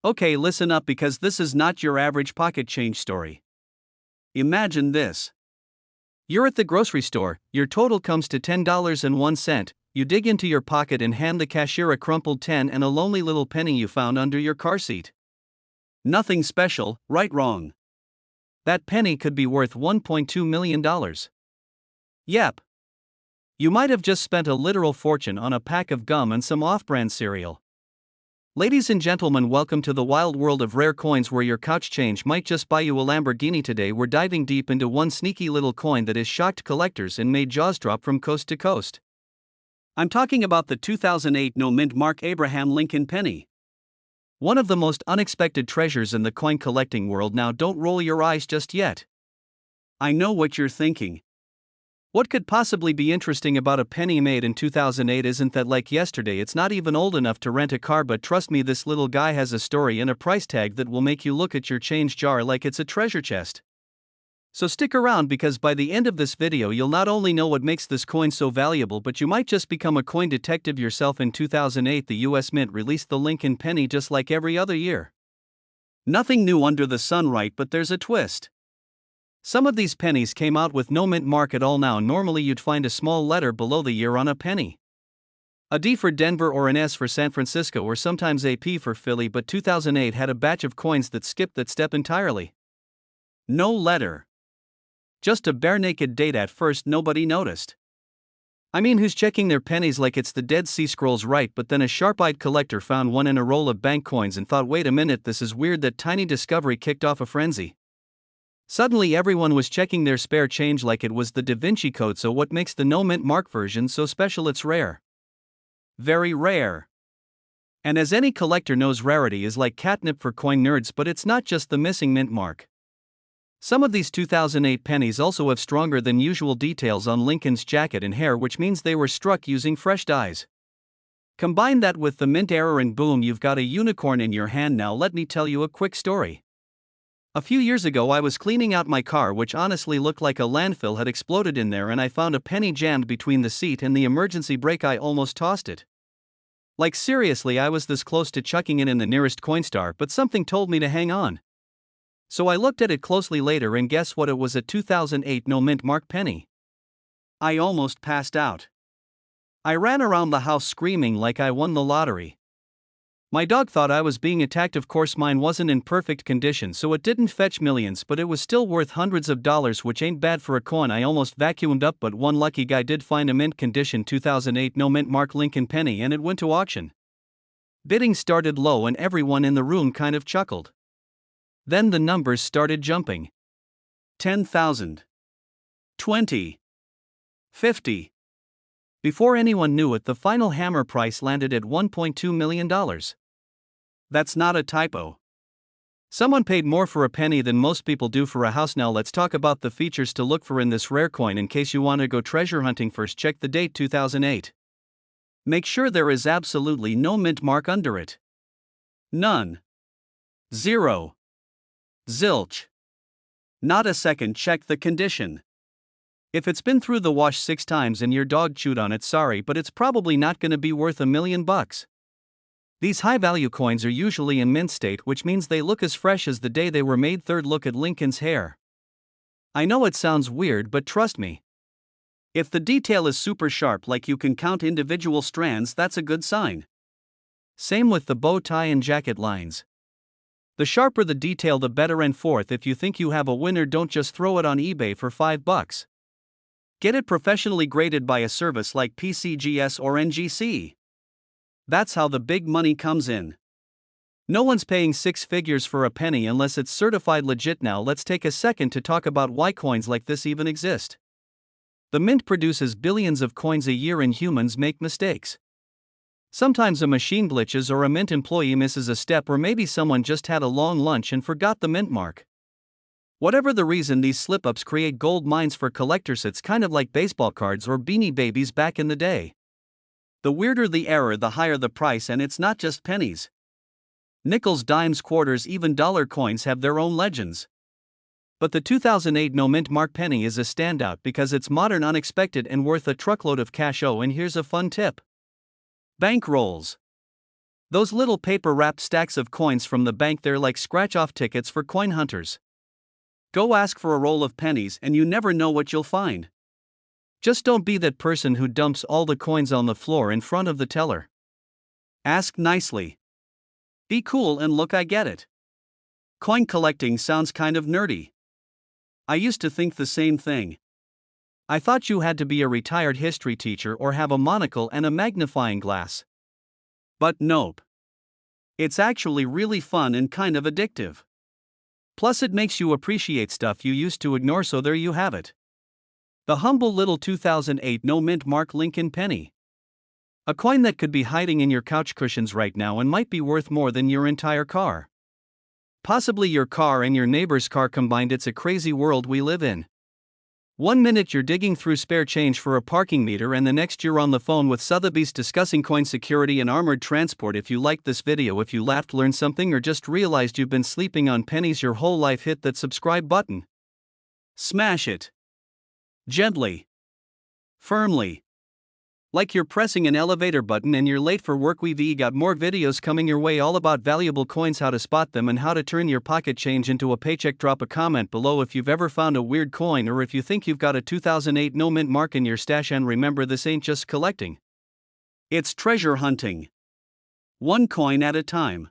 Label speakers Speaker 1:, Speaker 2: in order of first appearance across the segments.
Speaker 1: Okay, listen up because this is not your average pocket change story. Imagine this. You're at the grocery store, your total comes to $10.01. You dig into your pocket and hand the cashier a crumpled 10 and a lonely little penny you found under your car seat. Nothing special, right? Wrong. That penny could be worth $1.2 million. Yep. You might have just spent a literal fortune on a pack of gum and some off-brand cereal. Ladies and gentlemen, welcome to the wild world of rare coins where your couch change might just buy you a Lamborghini. Today we're diving deep into one sneaky little coin that has shocked collectors and made jaws drop from coast to coast. I'm talking about the 2008 no-mint Mark Abraham Lincoln penny. One of the most unexpected treasures in the coin collecting world. Now don't roll your eyes just yet. I know what you're thinking. What could possibly be interesting about a penny made in 2008? Isn't that like yesterday? It's not even old enough to rent a car, but trust me, this little guy has a story and a price tag that will make you look at your change jar like it's a treasure chest. So stick around, because by the end of this video you'll not only know what makes this coin so valuable, but you might just become a coin detective yourself. In 2008, the US Mint released the Lincoln penny just like every other year. Nothing new under the sun, right? But there's a twist. Some of these pennies came out with no mint mark at all. Now normally you'd find a small letter below the year on a penny. A D for Denver or an S for San Francisco or sometimes a P for Philly, but 2008 had a batch of coins that skipped that step entirely. No letter. Just a bare naked date. At first nobody noticed. I mean, who's checking their pennies like it's the Dead Sea Scrolls, right? But then a sharp-eyed collector found one in a roll of bank coins and thought, wait a minute, this is weird. That tiny discovery kicked off a frenzy. Suddenly everyone was checking their spare change like it was the Da Vinci Code. So what makes the no mint mark version so special? It's rare. Very rare. And as any collector knows, rarity is like catnip for coin nerds. But it's not just the missing mint mark. Some of these 2008 pennies also have stronger than usual details on Lincoln's jacket and hair, which means they were struck using fresh dyes. Combine that with the mint error and boom, you've got a unicorn in your hand. Now let me tell you a quick story. A few years ago I was cleaning out my car, which honestly looked like a landfill had exploded in there, and I found a penny jammed between the seat and the emergency brake. I almost tossed it. Like seriously, I was this close to chucking it in the nearest Coinstar, but something told me to hang on. So I looked at it closely later, and guess what? It was a 2008 no mint mark penny. I almost passed out. I ran around the house screaming like I won the lottery. My dog thought I was being attacked. Of course mine wasn't in perfect condition, so it didn't fetch millions, but it was still worth hundreds of dollars, which ain't bad for a coin I almost vacuumed up. But one lucky guy did find a mint condition 2008 no mint mark Lincoln penny, and it went to auction. Bidding started low and everyone in the room kind of chuckled. Then the numbers started jumping. 10,000. 20. 50. Before anyone knew it, the final hammer price landed at $1.2 million. That's not a typo. Someone paid more for a penny than most people do for a house. Now let's talk about the features to look for in this rare coin in case you want to go treasure hunting. First, check the date, 2008. Make sure there is absolutely no mint mark under it. None. Zero. Zilch. Not a second. Check the condition. If it's been through the wash 6 times and your dog chewed on it, sorry, but it's probably not going to be worth $1 million. These high-value coins are usually in mint state, which means they look as fresh as the day they were made. Third, look at Lincoln's hair. I know it sounds weird, but trust me. If the detail is super sharp, like you can count individual strands, that's a good sign. Same with the bow tie and jacket lines. The sharper the detail, the better. And fourth, if you think you have a winner, don't just throw it on eBay for $5. Get it professionally graded by a service like PCGS or NGC. That's how the big money comes in. No one's paying 6 figures for a penny unless it's certified legit. Now let's take a second to talk about why coins like this even exist. The mint produces billions of coins a year and humans make mistakes. Sometimes a machine glitches or a mint employee misses a step, or maybe someone just had a long lunch and forgot the mint mark. Whatever the reason, these slip-ups create gold mines for collectors. It's kind of like baseball cards or Beanie Babies back in the day. The weirder the error, the higher the price, and it's not just pennies. Nickels, dimes, quarters, even dollar coins have their own legends. But the 2008 no mint mark penny is a standout because it's modern, unexpected, and worth a truckload of cash. Oh, and here's a fun tip. Bank rolls. Those little paper-wrapped stacks of coins from the bank, they're like scratch-off tickets for coin hunters. Go ask for a roll of pennies and you never know what you'll find. Just don't be that person who dumps all the coins on the floor in front of the teller. Ask nicely. Be cool and look, I get it. Coin collecting sounds kind of nerdy. I used to think the same thing. I thought you had to be a retired history teacher or have a monocle and a magnifying glass. But nope. It's actually really fun and kind of addictive. Plus, it makes you appreciate stuff you used to ignore, so there you have it. The humble little 2008 no mint mark Lincoln penny. A coin that could be hiding in your couch cushions right now and might be worth more than your entire car. Possibly your car and your neighbor's car combined. It's a crazy world we live in. 1 minute you're digging through spare change for a parking meter and the next you're on the phone with Sotheby's discussing coin security and armored transport. If you liked this video, if you laughed, learned something, or just realized you've been sleeping on pennies your whole life, hit that subscribe button. Smash it. Gently. Firmly. Like you're pressing an elevator button and you're late for work. We've got more videos coming your way all about valuable coins, how to spot them, and how to turn your pocket change into a paycheck. Drop a comment below if you've ever found a weird coin or if you think you've got a 2008 no mint mark in your stash. And remember, this ain't just collecting. It's treasure hunting. One coin at a time.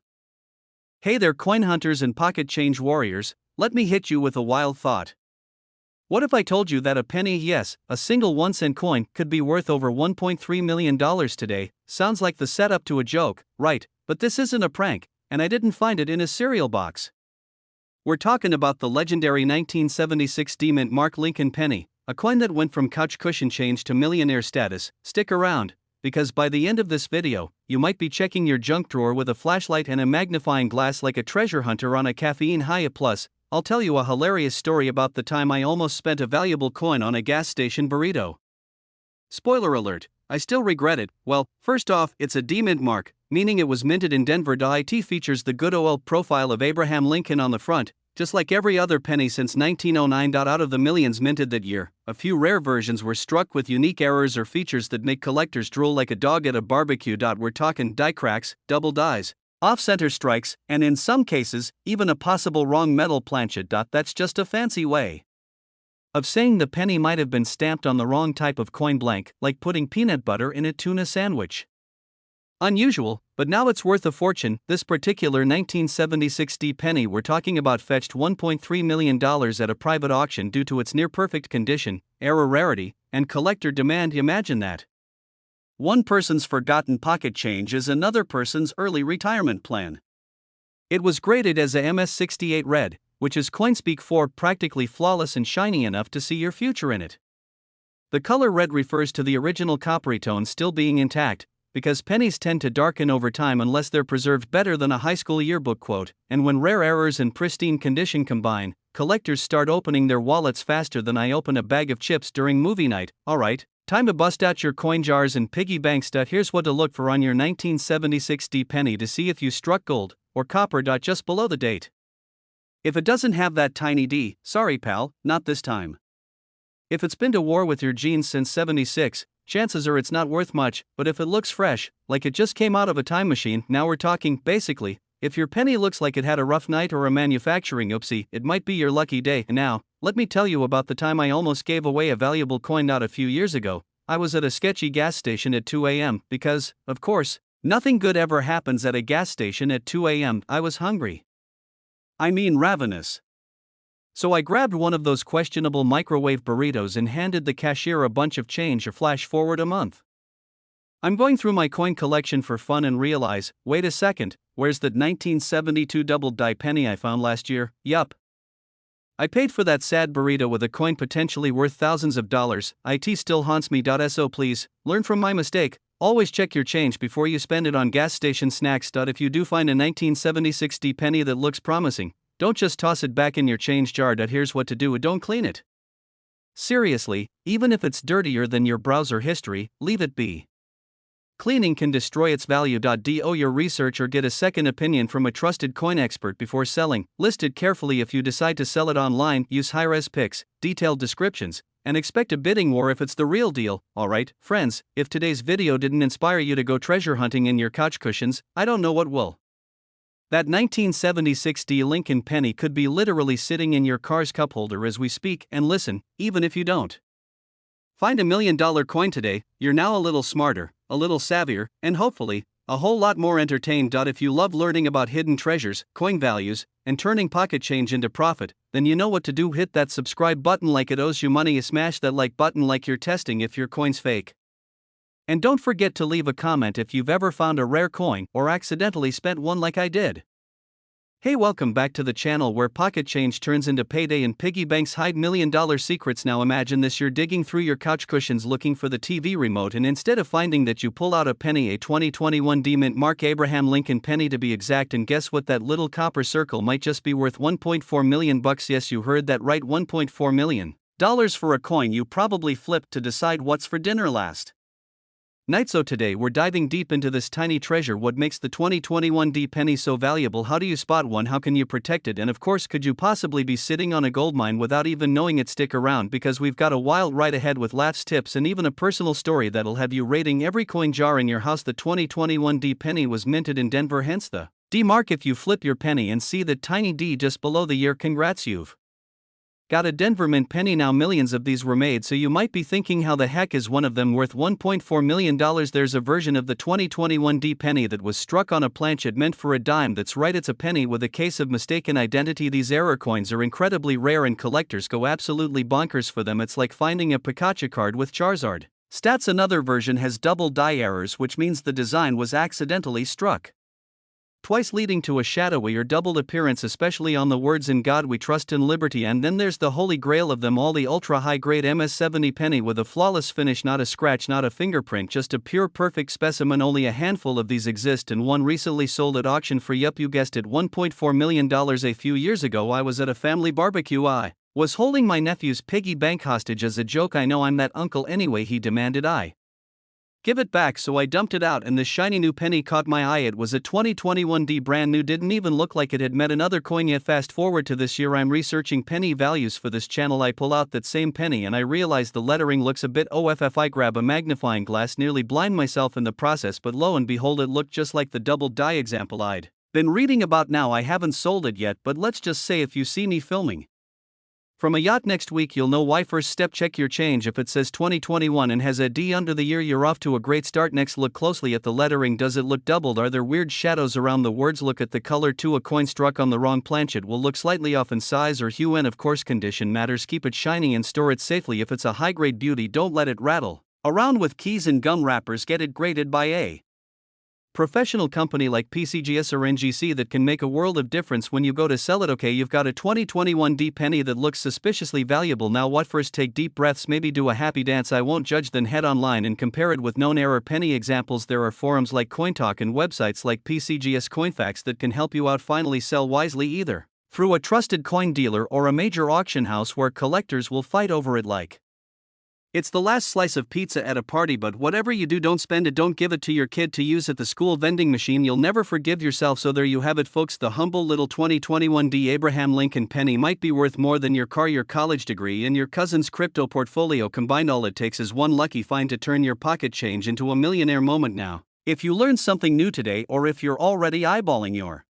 Speaker 1: Hey there, coin hunters and pocket change warriors, let me hit you with a wild thought. What if I told you that a penny, yes, a single 1-cent coin, could be worth over $1.3 million today? Sounds like the setup to a joke, right? But this isn't a prank, and I didn't find it in a cereal box. We're talking about the legendary 1976 D-mint mark Lincoln penny, a coin that went from couch cushion change to millionaire status. Stick around, because by the end of this video, you might be checking your junk drawer with a flashlight and a magnifying glass like a treasure hunter on a caffeine high. Plus, I'll tell you a hilarious story about the time I almost spent a valuable coin on a gas station burrito. Spoiler alert, I still regret it. Well, first off, it's a D-mint mark, meaning it was minted in Denver. It features the good old profile of Abraham Lincoln on the front, just like every other penny since 1909. Out of the millions minted that year, a few rare versions were struck with unique errors or features that make collectors drool like a dog at a barbecue. We're talking die cracks, double dies, off-center strikes, and in some cases, even a possible wrong metal planchet. That's just a fancy way of saying the penny might have been stamped on the wrong type of coin. Blank, like putting peanut butter in a tuna sandwich. Unusual, but now it's worth a fortune. This particular 1976 D penny we're talking about fetched $1.3 million at a private auction due to its near-perfect condition, error rarity, and collector demand. Imagine that. One person's forgotten pocket change is another person's early retirement plan. It was graded as a MS68 red, which is coinspeak for practically flawless and shiny enough to see your future in it. The color red refers to the original coppery tone still being intact, because pennies tend to darken over time unless they're preserved better than a high school yearbook quote. And when rare errors and pristine condition combine, collectors start opening their wallets faster than I open a bag of chips during movie night. Alright, time to bust out your coin jars and piggy bank stuff. Here's what to look for on your 1976 D penny to see if you struck gold or copper. Just below the date. If it doesn't have that tiny D, sorry pal, not this time. If it's been to war with your jeans since '76, chances are it's not worth much. But if it looks fresh, like it just came out of a time machine, now we're talking. Basically, if your penny looks like it had a rough night or a manufacturing oopsie, it might be your lucky day. Now, let me tell you about the time I almost gave away a valuable coin. Not a few years ago, I was at a sketchy gas station at 2 a.m. because, of course, nothing good ever happens at a gas station at 2 a.m. I was hungry. I mean ravenous. So I grabbed one of those questionable microwave burritos and handed the cashier a bunch of change. Flash forward a month. I'm going through my coin collection for fun and realize, wait a second, where's that 1972 double die penny I found last year? Yup. I paid for that sad burrito with a coin potentially worth thousands of dollars. It still haunts me. So please, learn from my mistake. Always check your change before you spend it on gas station snacks. If you do find a 1976 D penny that looks promising, don't just toss it back in your change jar. Here's what to do: don't clean it. Seriously, even if it's dirtier than your browser history, leave it be. Cleaning can destroy its value. Do your research or get a second opinion from a trusted coin expert before selling. List it carefully if you decide to sell it online. Use high-res pics, detailed descriptions, and expect a bidding war if it's the real deal. Alright, friends, if today's video didn't inspire you to go treasure hunting in your couch cushions, I don't know what will. That 1976 D Lincoln penny could be literally sitting in your car's cup holder as we speak, and listen, even if you don't find $1 million coin today, you're now a little smarter, a little savvier, and hopefully, a whole lot more entertained. If you love learning about hidden treasures, coin values, and turning pocket change into profit, then you know what to do. Hit that subscribe button like it owes you money. Smash that like button like you're testing if your coin's fake. And don't forget to leave a comment if you've ever found a rare coin or accidentally spent one like I did. Hey, welcome back to the channel where pocket change turns into payday and piggy banks hide $1 million secrets. Now imagine this: you're digging through your couch cushions looking for the TV remote, and instead of finding that, you pull out a penny, a 2021 D Mint mark Abraham Lincoln penny to be exact, and guess what? That little copper circle might just be worth $1.4 million. Yes, you heard that right, $1.4 million for a coin you probably flipped to decide what's for dinner last night. So today we're diving deep into this tiny treasure. What makes the 2021 D penny so valuable? How do you spot one? How can you protect it? And of course, could you possibly be sitting on a goldmine without even knowing it? Stick around, because we've got a wild ride ahead with laughs, tips, and even a personal story that'll have you rating every coin jar in your house. The 2021 D penny was minted in Denver, hence the D mark. If you flip your penny and see that tiny D just below the year, congrats, you've got a Denver Mint penny. Now millions of these were made, so you might be thinking, how the heck is one of them worth $1.4 million? There's a version of the 2021 D penny that was struck on a planchet meant for a dime. That's right, it's a penny with a case of mistaken identity. These error coins are incredibly rare and collectors go absolutely bonkers for them. It's like finding a Pikachu card with Charizard stats. Another version has double die errors, which means the design was accidentally struck twice, leading to a shadowy or doubled appearance, especially on the words "In God We Trust" and "Liberty." And then there's the holy grail of them all, the ultra high grade MS-70 penny with a flawless finish, not a scratch, not a fingerprint, just a pure perfect specimen. Only a handful of these exist, and one recently sold at auction for, yup, you guessed it, $1.4 million. A few years ago I was at a family barbecue. I was holding my nephew's piggy bank hostage as a joke. I know I'm that uncle anyway, he demanded I give it back, so I dumped it out, and this shiny new penny caught my eye. It was a 2021 D, brand new, didn't even look like it had met another coin yet. Fast forward to this year, I'm researching penny values for this channel. I pull out that same penny and I realize the lettering looks a bit off. I grab a magnifying glass, nearly blind myself in the process, but lo and behold, it looked just like the double die example I'd been reading about. Now I haven't sold it yet, but let's just say if you see me filming from a yacht next week, you'll know why. First step, check your change. If it says 2021 and has a D under the year, you're off to a great start. Next, look closely at the lettering. Does it look doubled? Are there weird shadows around the words? Look at the color too. A coin struck on the wrong planchet will look slightly off in size or hue, and of course condition matters. Keep it shiny and store it safely. If it's a high-grade beauty, don't let it rattle around with keys and gum wrappers. Get it graded by a professional company like PCGS or NGC that can make a world of difference when you go to sell it. Okay, you've got a 2021 D penny that looks suspiciously valuable. Now what? First, take deep breaths, maybe do a happy dance. I won't judge. Then head online and compare it with known error penny examples. There are forums like CoinTalk and websites like PCGS CoinFacts that can help you out. Finally, sell wisely, either through a trusted coin dealer or a major auction house where collectors will fight over it like it's the last slice of pizza at a party. But whatever you do, don't spend it. Don't give it to your kid to use at the school vending machine. You'll never forgive yourself. So there you have it, folks. The humble little 2021 D Abraham Lincoln penny might be worth more than your car, your college degree, and your cousin's crypto portfolio combined. All it takes is one lucky find to turn your pocket change into a millionaire moment. Now, if you learned something new today, or if you're already eyeballing your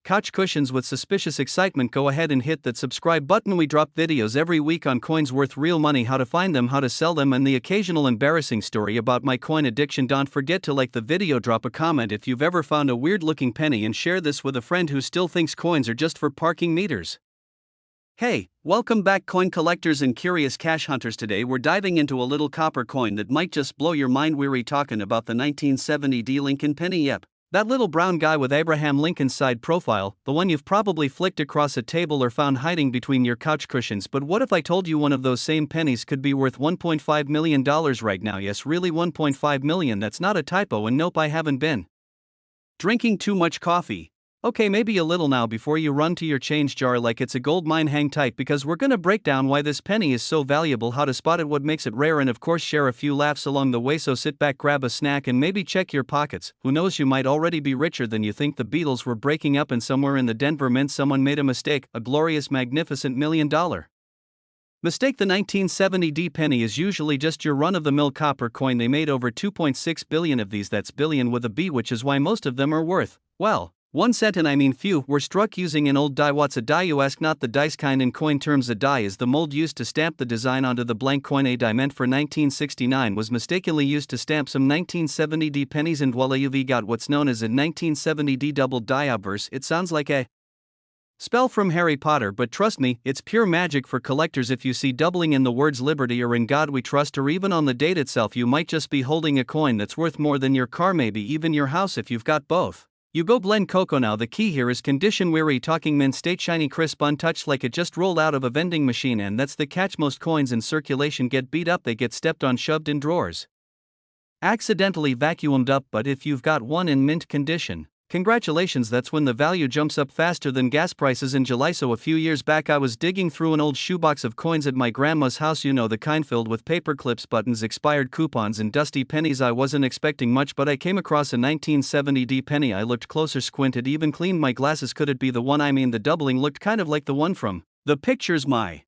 Speaker 1: couch cushions with suspicious excitement, go ahead and hit that subscribe button. We drop videos every week on coins worth real money, how to find them, how to sell them, and the occasional embarrassing story about my coin addiction. Don't forget to like the video, drop a comment if you've ever found a weird looking penny, and share this with a friend who still thinks coins are just for parking meters. Hey, welcome back, coin collectors and curious cash hunters. Today we're diving into a little copper coin that might just blow your mind. We're talking about the 1970 D Lincoln penny. Yep, that little brown guy with Abraham Lincoln's side profile, the one you've probably flicked across a table or found hiding between your couch cushions. But what if I told you one of those same pennies could be worth $1.5 million right now? Yes, really, $1.5 million. That's not a typo, and nope, I haven't been drinking too much coffee. Okay, maybe a little now before you run to your change jar like it's a gold mine. Hang tight, because we're gonna break down why this penny is so valuable, how to spot it, what makes it rare, and of course share a few laughs along the way. So sit back, grab a snack, and maybe check your pockets. Who knows, you might already be richer than you think. The Beatles were breaking up, and somewhere in the Denver Mint someone made a mistake, a glorious, magnificent $1 million Mistake: the 1970 penny is usually just your run-of-the-mill copper coin. They made over 2.6 billion of these, that's billion with a B, which is why most of them are worth, well, 1 cent, and I mean few were struck using an old die. What's a die, you ask? Not the dice kind. In coin terms, a die is the mold used to stamp the design onto the blank coin. A die meant for 1969 was mistakenly used to stamp some 1970 pennies, and voila, you've got what's known as a 1970 double die. Obverse, it sounds like a spell from Harry Potter, but trust me, it's pure magic for collectors. If you see doubling in the words liberty or in God we trust, or even on the date itself, you might just be holding a coin that's worth more than your car, maybe even your house if you've got both. You go blend cocoa now. The key here is condition weary. Talking mint state, shiny, crisp, untouched, like it just rolled out of a vending machine. And that's the catch: most coins in circulation get beat up, they get stepped on, shoved in drawers, accidentally vacuumed up. But if you've got one in mint condition, congratulations, that's when the value jumps up faster than gas prices in July. So a few years back I was digging through an old shoebox of coins at my grandma's house, you know, the kind filled with paper clips, buttons, expired coupons, and dusty pennies. I wasn't expecting much, but I came across a 1970 penny. I looked closer, squinted, even cleaned my glasses. Could it be the one? I mean, the doubling looked kind of like the one from the pictures. My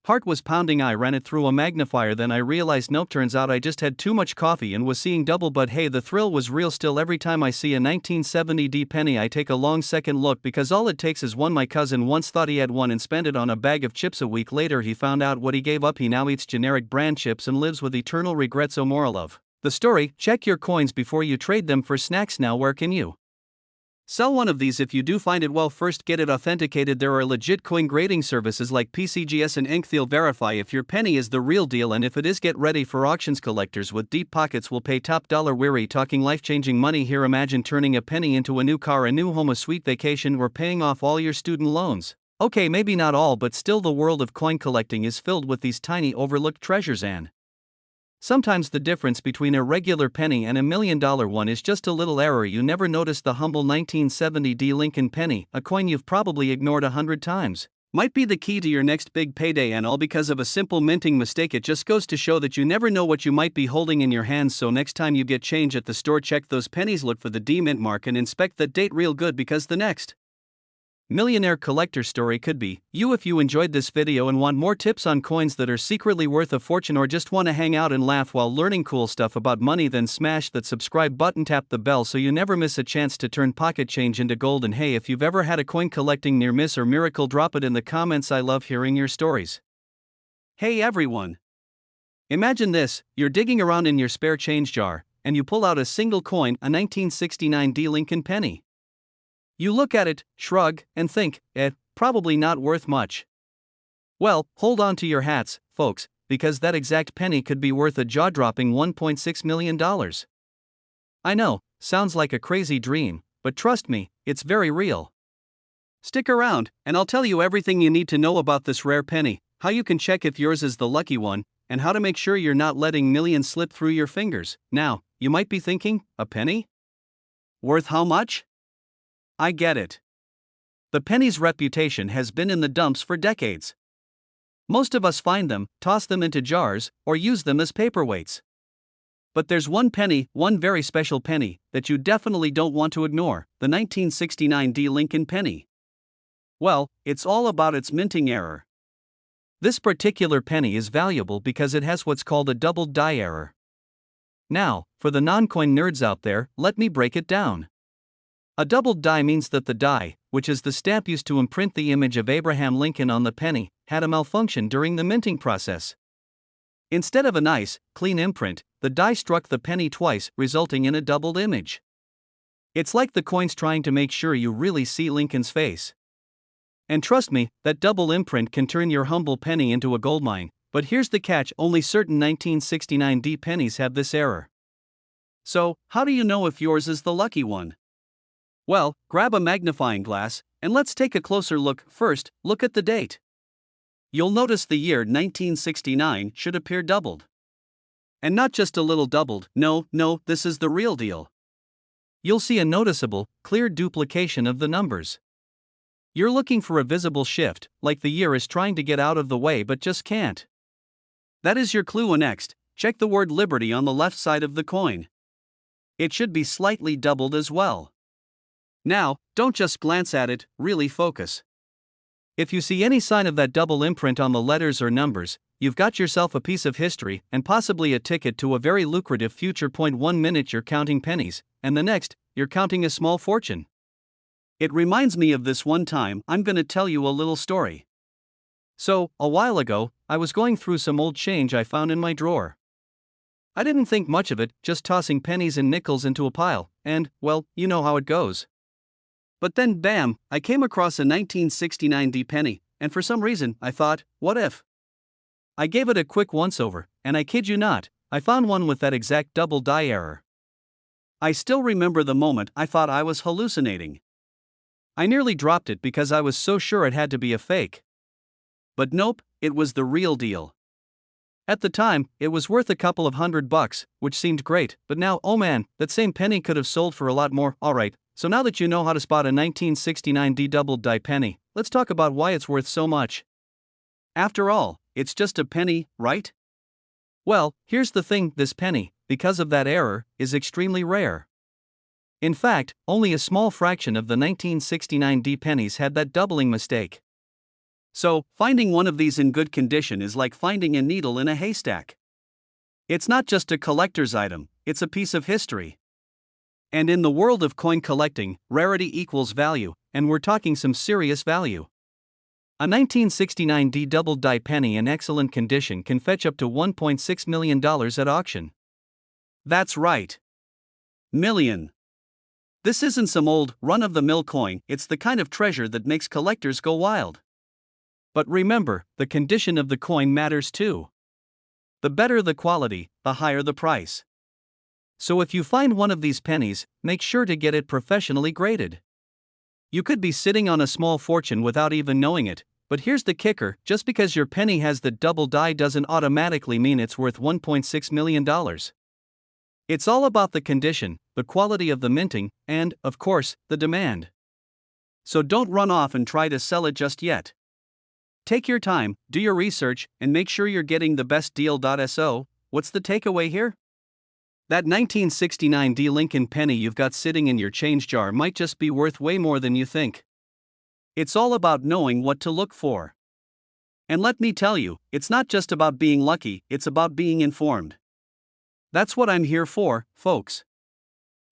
Speaker 1: heart was pounding. I ran it through a magnifier, then I realized nope, turns out I just had too much coffee and was seeing double. But hey, the thrill was real. Still, every time I see a 1970 penny I take a long second look, because all it takes is one. My cousin once thought he had one and spent it on a bag of chips. A week later he found out what he gave up. He now eats generic brand chips and lives with eternal regret. So moral of the story: check your coins before you trade them for snacks. Now, where can you sell one of these if you do find it? Well, first get it authenticated. There are legit coin grading services like PCGS and Ink. They'll verify if your penny is the real deal, and if it is, get ready for auctions. Collectors with deep pockets will pay top dollar. Weary talking life-changing money here. Imagine turning a penny into a new car, a new home, a sweet vacation, or paying off all your student loans. Okay, maybe not all, but still, the world of coin collecting is filled with these tiny overlooked treasures, and sometimes the difference between a regular penny and $1 million one is just a little error. You never noticed the humble 1970 Lincoln penny, a coin you've probably ignored 100 times, might be the key to your next big payday, and all because of a simple minting mistake. It just goes to show that you never know what you might be holding in your hands. So next time you get change at the store, check those pennies, look for the D mint mark, and inspect that date real good, because the next millionaire collector story could be you. If you enjoyed this video and want more tips on coins that are secretly worth a fortune, or just want to hang out and laugh while learning cool stuff about money, then smash that subscribe button, tap the bell so you never miss a chance to turn pocket change into gold. And hey, if you've ever had a coin collecting near miss or miracle, drop it in the comments. I love hearing your stories. Hey everyone, imagine this: you're digging around in your spare change jar, and you pull out a single coin, a 1969 Lincoln penny. You look at it, shrug, and think, probably not worth much. Well, hold on to your hats, folks, because that exact penny could be worth a jaw-dropping $1.6 million. I know, sounds like a crazy dream, but trust me, it's very real. Stick around, and I'll tell you everything you need to know about this rare penny, how you can check if yours is the lucky one, and how to make sure you're not letting millions slip through your fingers. Now, you might be thinking, a penny? Worth how much? I get it. The penny's reputation has been in the dumps for decades. Most of us find them, toss them into jars, or use them as paperweights. But there's one penny, one very special penny, that you definitely don't want to ignore: the 1969 Lincoln penny. Well, it's all about its minting error. This particular penny is valuable because it has what's called a double die error. Now, for the non-coin nerds out there, let me break it down. A doubled die means that the die, which is the stamp used to imprint the image of Abraham Lincoln on the penny, had a malfunction during the minting process. Instead of a nice, clean imprint, the die struck the penny twice, resulting in a doubled image. It's like the coin's trying to make sure you really see Lincoln's face. And trust me, that double imprint can turn your humble penny into a goldmine. But here's the catch: only certain 1969 pennies have this error. So, how do you know if yours is the lucky one? Well, grab a magnifying glass, and let's take a closer look. First, look at the date. You'll notice the year 1969 should appear doubled. And not just a little doubled, no, this is the real deal. You'll see a noticeable, clear duplication of the numbers. You're looking for a visible shift, like the year is trying to get out of the way but just can't. That is your clue. Next, check the word liberty on the left side of the coin. It should be slightly doubled as well. Now, don't just glance at it, really focus. If you see any sign of that double imprint on the letters or numbers, you've got yourself a piece of history and possibly a ticket to a very lucrative future. 1 minute you're counting pennies, and the next, you're counting a small fortune. It reminds me of this one time. I'm gonna tell you a little story. So, a while ago, I was going through some old change I found in my drawer. I didn't think much of it, just tossing pennies and nickels into a pile, and, well, you know how it goes. But then bam, I came across a 1969 D penny, and for some reason, I thought, what if? I gave it a quick once-over, and I kid you not, I found one with that exact double die error. I still remember the moment I thought I was hallucinating. I nearly dropped it because I was so sure it had to be a fake. But nope, it was the real deal. At the time, it was worth a couple of $100, which seemed great, but now, oh man, that same penny could have sold for a lot more. Alright, so now that you know how to spot a 1969 D double die penny, let's talk about why it's worth so much. After all, it's just a penny, right? Well, here's the thing, this penny, because of that error, is extremely rare. In fact, only a small fraction of the 1969 D pennies had that doubling mistake. So, finding one of these in good condition is like finding a needle in a haystack. It's not just a collector's item, it's a piece of history. And in the world of coin collecting, rarity equals value, and we're talking some serious value. A 1969 D double die penny in excellent condition can fetch up to $1.6 million at auction. That's right. Million. This isn't some old, run-of-the-mill coin, it's the kind of treasure that makes collectors go wild. But remember, the condition of the coin matters too. The better the quality, the higher the price. So if you find one of these pennies, make sure to get it professionally graded. You could be sitting on a small fortune without even knowing it, but here's the kicker, just because your penny has the double die doesn't automatically mean it's worth $1.6 million. It's all about the condition, the quality of the minting, and, of course, the demand. So don't run off and try to sell it just yet. Take your time, do your research, and make sure you're getting the best deal. So, what's the takeaway here? That 1969 D Lincoln penny you've got sitting in your change jar might just be worth way more than you think. It's all about knowing what to look for. And let me tell you, it's not just about being lucky, it's about being informed. That's what I'm here for, folks.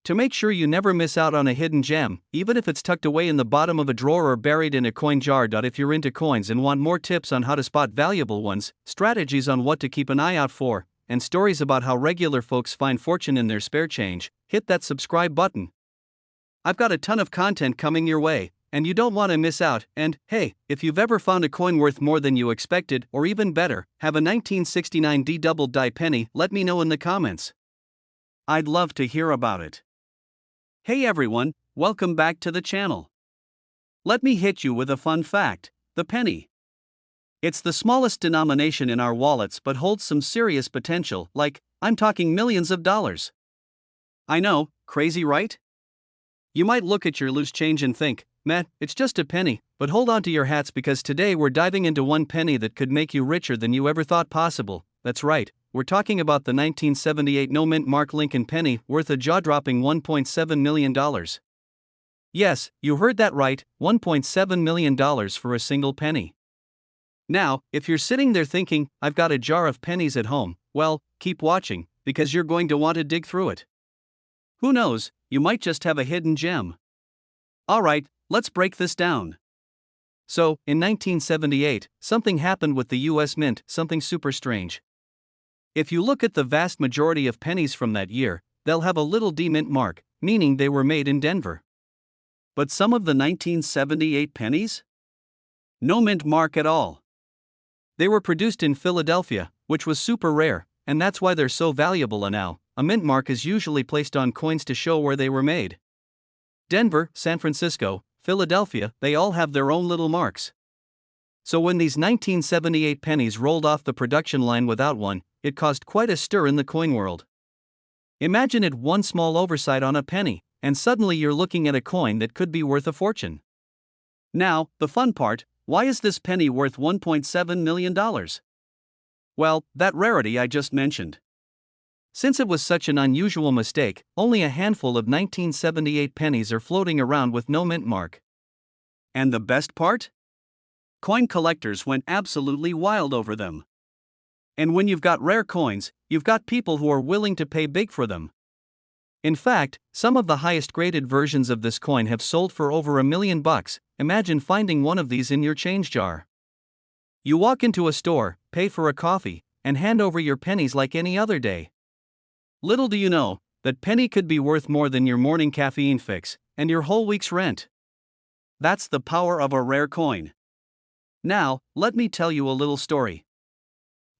Speaker 1: To make sure you never miss out on a hidden gem, even if it's tucked away in the bottom of a drawer or buried in a coin jar. If you're into coins and want more tips on how to spot valuable ones, strategies on what to keep an eye out for, and stories about how regular folks find fortune in their spare change, hit that subscribe button. I've got a ton of content coming your way, and you don't want to miss out. And hey, if you've ever found a coin worth more than you expected, or even better, have a 1969 D double die penny, let me know in the comments. I'd love to hear about it. Hey everyone, welcome back to the channel. Let me hit you with a fun fact: the penny. It's the smallest denomination in our wallets but holds some serious potential, like, I'm talking millions of dollars. I know, crazy right? You might look at your loose change and think, meh, it's just a penny, but hold on to your hats because today we're diving into one penny that could make you richer than you ever thought possible. That's right, we're talking about the 1978 no-mint mark Lincoln penny worth a jaw-dropping $1.7 million. Yes, you heard that right, $1.7 million for a single penny. Now, if you're sitting there thinking, I've got a jar of pennies at home, well, keep watching, because you're going to want to dig through it. Who knows, you might just have a hidden gem. Alright, let's break this down. So, in 1978, something happened with the US Mint, something super strange. If you look at the vast majority of pennies from that year, they'll have a little D mint mark, meaning they were made in Denver. But some of the 1978 pennies? No mint mark at all. They were produced in Philadelphia, which was super rare, and that's why they're so valuable now. A mint mark is usually placed on coins to show where they were made. Denver, San Francisco, Philadelphia, they all have their own little marks. So when these 1978 pennies rolled off the production line without one, it caused quite a stir in the coin world. Imagine it, one small oversight on a penny, and suddenly you're looking at a coin that could be worth a fortune. Now, the fun part: why is this penny worth $1.7 million? Well, that rarity I just mentioned. Since it was such an unusual mistake, only a handful of 1978 pennies are floating around with no mint mark. And the best part? Coin collectors went absolutely wild over them. And when you've got rare coins, you've got people who are willing to pay big for them. In fact, some of the highest graded versions of this coin have sold for over $1 million. Imagine finding one of these in your change jar. You walk into a store, pay for a coffee, and hand over your pennies like any other day. Little do you know, that penny could be worth more than your morning caffeine fix, and your whole week's rent. That's the power of a rare coin. Now, let me tell you a little story.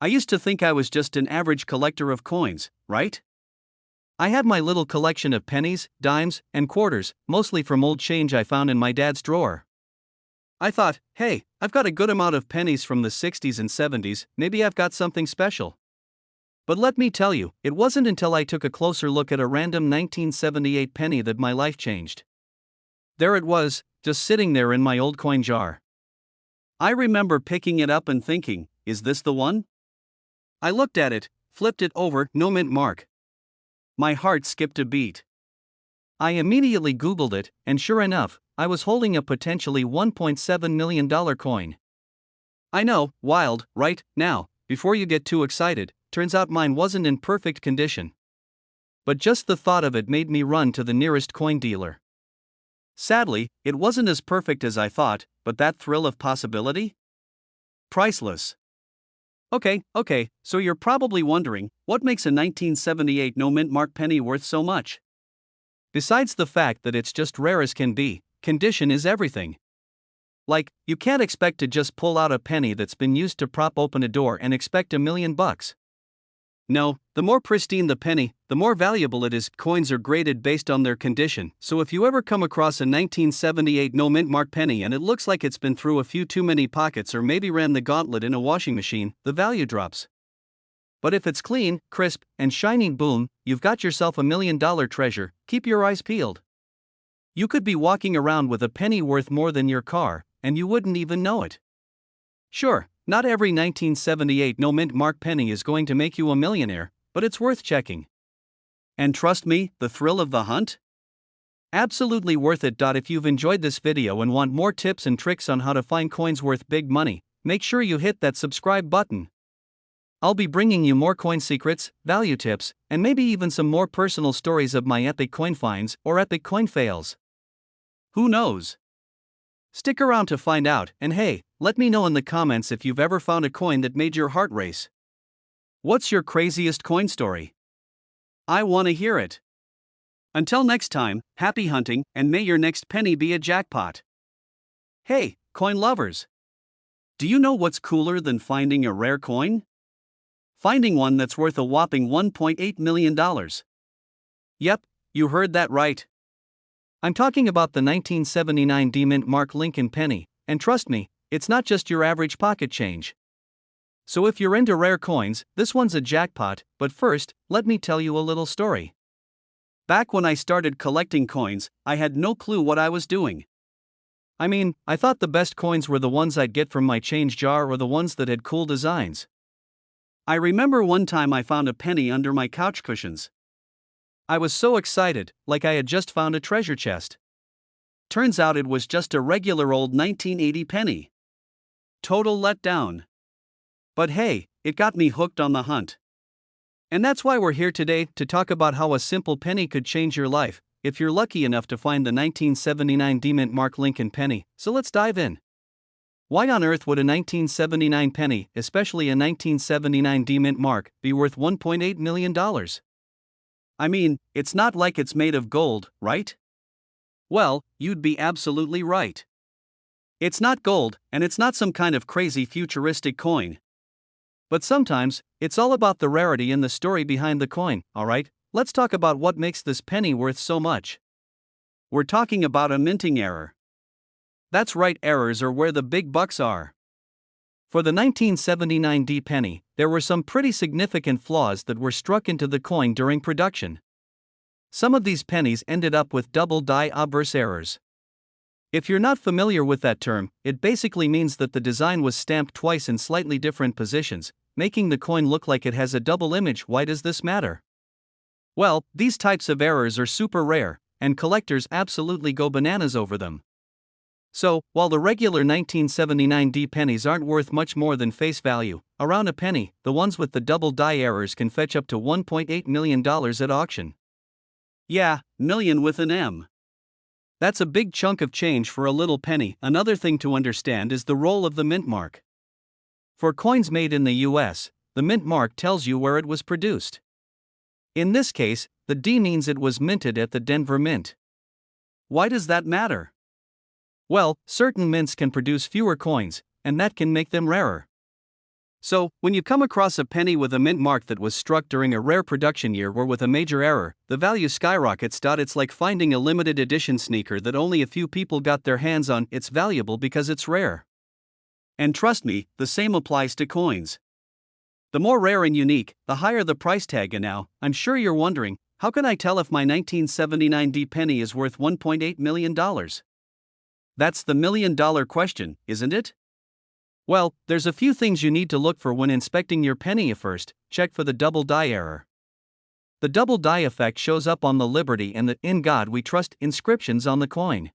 Speaker 1: I used to think I was just an average collector of coins, right? I had my little collection of pennies, dimes, and quarters, mostly from old change I found in my dad's drawer. I thought, hey, I've got a good amount of pennies from the 60s and 70s, maybe I've got something special. But let me tell you, it wasn't until I took a closer look at a random 1978 penny that my life changed. There it was, just sitting there in my old coin jar. I remember picking it up and thinking, is this the one? I looked at it, flipped it over, no mint mark. My heart skipped a beat. I immediately Googled it, and sure enough, I was holding a potentially $1.7 million coin. I know, wild, right? Now, before you get too excited, turns out mine wasn't in perfect condition. But just the thought of it made me run to the nearest coin dealer. Sadly, it wasn't as perfect as I thought, but that thrill of possibility? Priceless. Okay, so you're probably wondering, what makes a 1978 no mint mark penny worth so much? Besides the fact that it's just rare as can be, condition is everything. Like, you can't expect to just pull out a penny that's been used to prop open a door and expect $1 million. No, the more pristine the penny, the more valuable it is. Coins are graded based on their condition, so if you ever come across a 1978 no mint mark penny and it looks like it's been through a few too many pockets or maybe ran the gauntlet in a washing machine, the value drops. But if it's clean, crisp, and shining, boom, you've got yourself $1 million treasure. Keep your eyes peeled. You could be walking around with a penny worth more than your car, and you wouldn't even know it. Sure, not every 1978 no mint mark penny is going to make you a millionaire, but it's worth checking. And trust me, the thrill of the hunt? Absolutely worth it. If you've enjoyed this video and want more tips and tricks on how to find coins worth big money, make sure you hit that subscribe button. I'll be bringing you more coin secrets, value tips, and maybe even some more personal stories of my epic coin finds or epic coin fails. Who knows? Stick around to find out, and hey, let me know in the comments if you've ever found a coin that made your heart race. What's your craziest coin story? I want to hear it. Until next time, happy hunting, and may your next penny be a jackpot. Hey, coin lovers! Do you know what's cooler than finding a rare coin? Finding one that's worth a whopping $1.8 million. Yep, you heard that right. I'm talking about the 1979 D-Mint Mark Lincoln penny, and trust me, it's not just your average pocket change. So if you're into rare coins, this one's a jackpot. But first, let me tell you a little story. Back when I started collecting coins, I had no clue what I was doing. I mean, I thought the best coins were the ones I'd get from my change jar or the ones that had cool designs. I remember one time I found a penny under my couch cushions. I was so excited, like I had just found a treasure chest. Turns out it was just a regular old 1980 penny. Total letdown. But hey, it got me hooked on the hunt. And that's why we're here today, to talk about how a simple penny could change your life, if you're lucky enough to find the 1979 D-Mint Mark Lincoln penny. So let's dive in. Why on earth would a 1979 penny, especially a 1979 D-Mint Mark, be worth $1.8 million? I mean, it's not like it's made of gold, right? Well, you'd be absolutely right. It's not gold, and it's not some kind of crazy futuristic coin. But sometimes, it's all about the rarity and the story behind the coin. Alright, let's talk about what makes this penny worth so much. We're talking about a minting error. That's right, errors are where the big bucks are. For the 1979 D penny, there were some pretty significant flaws that were struck into the coin during production. Some of these pennies ended up with double die obverse errors. If you're not familiar with that term, it basically means that the design was stamped twice in slightly different positions, making the coin look like it has a double image. Why does this matter? Well, these types of errors are super rare, and collectors absolutely go bananas over them. So, while the regular 1979D pennies aren't worth much more than face value, around a penny, the ones with the double die errors can fetch up to $1.8 million at auction. Yeah, million with an M. That's a big chunk of change for a little penny. Another thing to understand is the role of the mint mark. For coins made in the US, the mint mark tells you where it was produced. In this case, the D means it was minted at the Denver Mint. Why does that matter? Well, certain mints can produce fewer coins, and that can make them rarer. So, when you come across a penny with a mint mark that was struck during a rare production year or with a major error, the value skyrockets. It's like finding a limited edition sneaker that only a few people got their hands on. It's valuable because it's rare. And trust me, the same applies to coins. The more rare and unique, the higher the price tag. And now, I'm sure you're wondering, how can I tell if my 1979D penny is worth $1.8 million? That's the million-dollar question, isn't it? Well, there's a few things you need to look for when inspecting your penny. First, check for the double die error. The double die effect shows up on the Liberty and the "In God We Trust" inscriptions on the coin.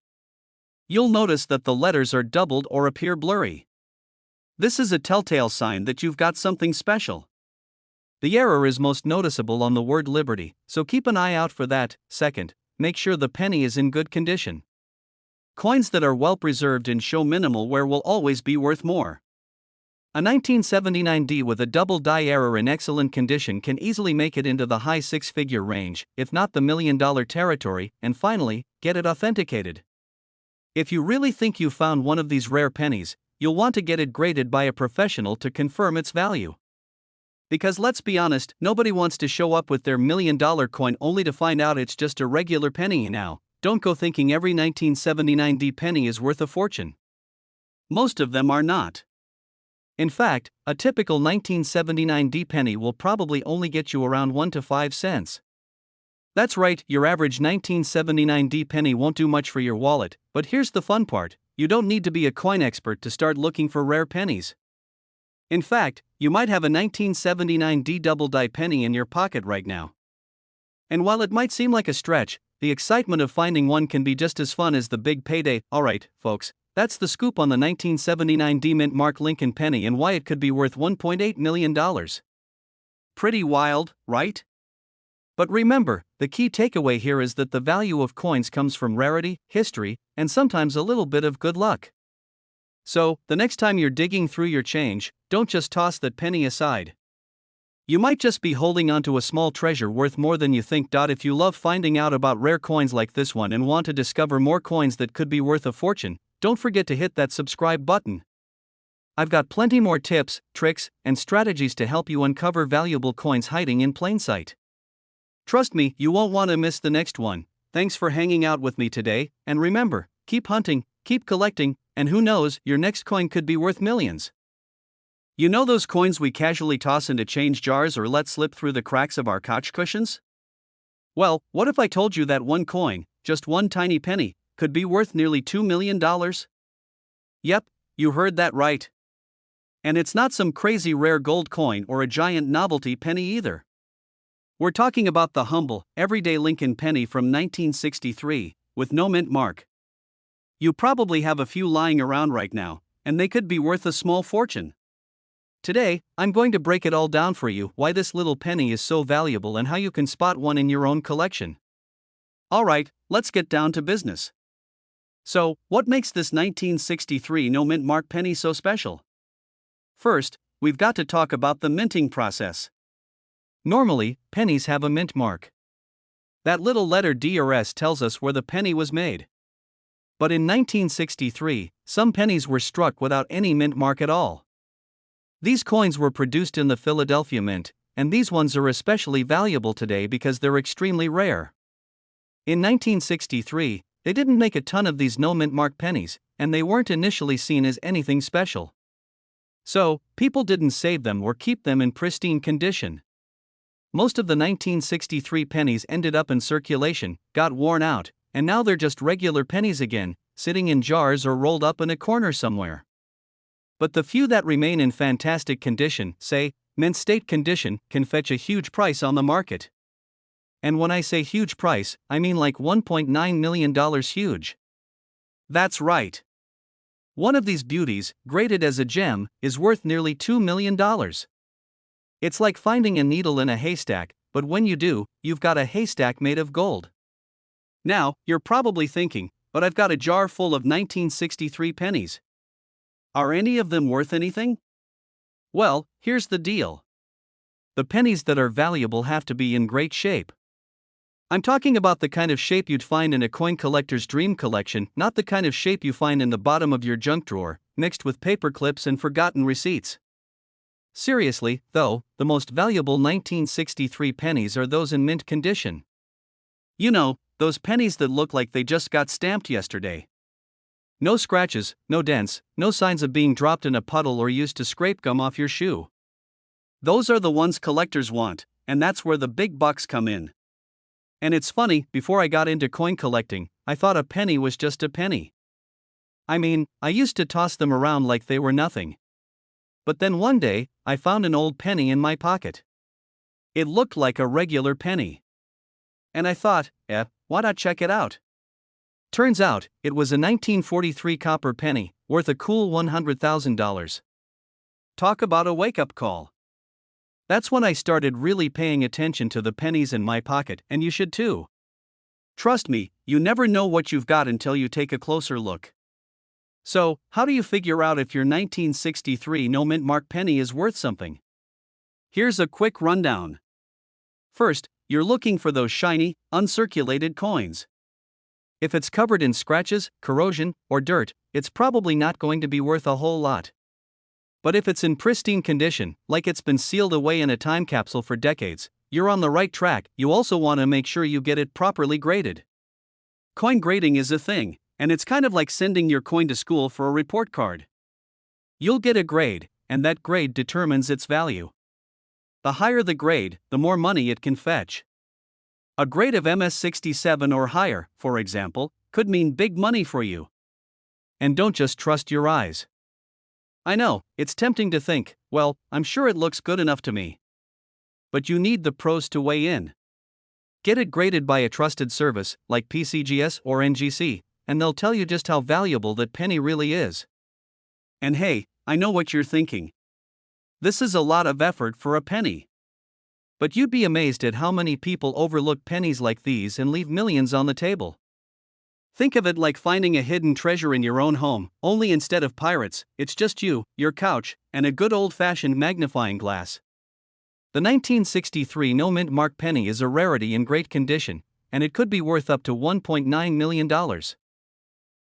Speaker 1: You'll notice that the letters are doubled or appear blurry. This is a telltale sign that you've got something special. The error is most noticeable on the word Liberty, so keep an eye out for that. Second, make sure the penny is in good condition. Coins that are well preserved and show minimal wear will always be worth more. A 1979D with a double die error in excellent condition can easily make it into the high six-figure range, if not the million-dollar territory. And finally, get it authenticated. If you really think you found one of these rare pennies, you'll want to get it graded by a professional to confirm its value. Because let's be honest, nobody wants to show up with their million-dollar coin only to find out it's just a regular penny. Now, don't go thinking every 1979D penny is worth a fortune. Most of them are not. In fact, a typical 1979D penny will probably only get you around 1 to 5 cents. That's right, your average 1979D penny won't do much for your wallet, but here's the fun part: you don't need to be a coin expert to start looking for rare pennies. In fact, you might have a 1979D double die penny in your pocket right now. And while it might seem like a stretch, the excitement of finding one can be just as fun as the big payday. Alright, folks, that's the scoop on the 1979D mint mark Lincoln penny and why it could be worth $1.8 million. Pretty wild, right? But remember, the key takeaway here is that the value of coins comes from rarity, history, and sometimes a little bit of good luck. So, the next time you're digging through your change, don't just toss that penny aside. You might just be holding onto a small treasure worth more than you think. If you love finding out about rare coins like this one and want to discover more coins that could be worth a fortune, don't forget to hit that subscribe button. I've got plenty more tips, tricks, and strategies to help you uncover valuable coins hiding in plain sight. Trust me, you won't want to miss the next one. Thanks for hanging out with me today, and remember, keep hunting, keep collecting, and who knows, your next coin could be worth millions. You know those coins we casually toss into change jars or let slip through the cracks of our couch cushions? Well, what if I told you that one coin, just one tiny penny, could be worth nearly $2 million? Yep, you heard that right. And it's not some crazy rare gold coin or a giant novelty penny either. We're talking about the humble, everyday Lincoln penny from 1963, with no mint mark. You probably have a few lying around right now, and they could be worth a small fortune. Today, I'm going to break it all down for you, why this little penny is so valuable and how you can spot one in your own collection. Alright, let's get down to business. So, what makes this 1963 no mint mark penny so special? First, we've got to talk about the minting process. Normally, pennies have a mint mark. That little letter D or S tells us where the penny was made. But in 1963, some pennies were struck without any mint mark at all. These coins were produced in the Philadelphia Mint, and these ones are especially valuable today because they're extremely rare. In 1963, they didn't make a ton of these no mint mark pennies, and they weren't initially seen as anything special. So, people didn't save them or keep them in pristine condition. Most of the 1963 pennies ended up in circulation, got worn out, and now they're just regular pennies again, sitting in jars or rolled up in a corner somewhere. But the few that remain in fantastic condition, say, mint state condition, can fetch a huge price on the market. And when I say huge price, I mean like $1.9 million huge. That's right. One of these beauties, graded as a gem, is worth nearly $2 million. It's like finding a needle in a haystack, but when you do, you've got a haystack made of gold. Now, you're probably thinking, but I've got a jar full of 1963 pennies. Are any of them worth anything? Well, here's the deal. The pennies that are valuable have to be in great shape. I'm talking about the kind of shape you'd find in a coin collector's dream collection, not the kind of shape you find in the bottom of your junk drawer, mixed with paper clips and forgotten receipts. Seriously, though, the most valuable 1963 pennies are those in mint condition. You know, those pennies that look like they just got stamped yesterday. No scratches, no dents, no signs of being dropped in a puddle or used to scrape gum off your shoe. Those are the ones collectors want, and that's where the big bucks come in. And it's funny, before I got into coin collecting, I thought a penny was just a penny. I mean, I used to toss them around like they were nothing. But then one day, I found an old penny in my pocket. It looked like a regular penny. And I thought, why not check it out? Turns out, it was a 1943 copper penny, worth a cool $100,000. Talk about a wake-up call. That's when I started really paying attention to the pennies in my pocket, and you should too. Trust me, you never know what you've got until you take a closer look. So, how do you figure out if your 1963 no-mint mark penny is worth something? Here's a quick rundown. First, you're looking for those shiny, uncirculated coins. If it's covered in scratches, corrosion, or dirt, it's probably not going to be worth a whole lot. But if it's in pristine condition, like it's been sealed away in a time capsule for decades, you're on the right track. You also want to make sure you get it properly graded. Coin grading is a thing, and it's kind of like sending your coin to school for a report card. You'll get a grade, and that grade determines its value. The higher the grade, the more money it can fetch. A grade of MS-67 or higher, for example, could mean big money for you. And don't just trust your eyes. I know, it's tempting to think, well, I'm sure it looks good enough to me. But you need the pros to weigh in. Get it graded by a trusted service, like PCGS or NGC, and they'll tell you just how valuable that penny really is. And hey, I know what you're thinking. This is a lot of effort for a penny. But you'd be amazed at how many people overlook pennies like these and leave millions on the table. Think of it like finding a hidden treasure in your own home, only instead of pirates, it's just you, your couch, and a good old-fashioned magnifying glass. The 1963 no-mint mark penny is a rarity in great condition, and it could be worth up to $1.9 million.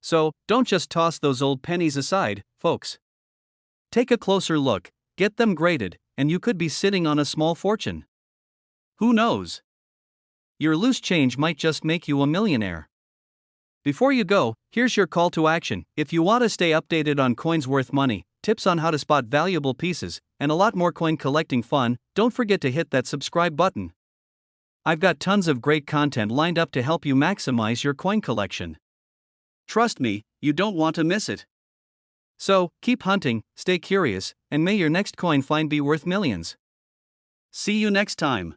Speaker 1: So, don't just toss those old pennies aside, folks. Take a closer look, get them graded, and you could be sitting on a small fortune. Who knows? Your loose change might just make you a millionaire. Before you go, here's your call to action. If you want to stay updated on coins worth money, tips on how to spot valuable pieces, and a lot more coin collecting fun, don't forget to hit that subscribe button. I've got tons of great content lined up to help you maximize your coin collection. Trust me, you don't want to miss it. So, keep hunting, stay curious, and may your next coin find be worth millions. See you next time.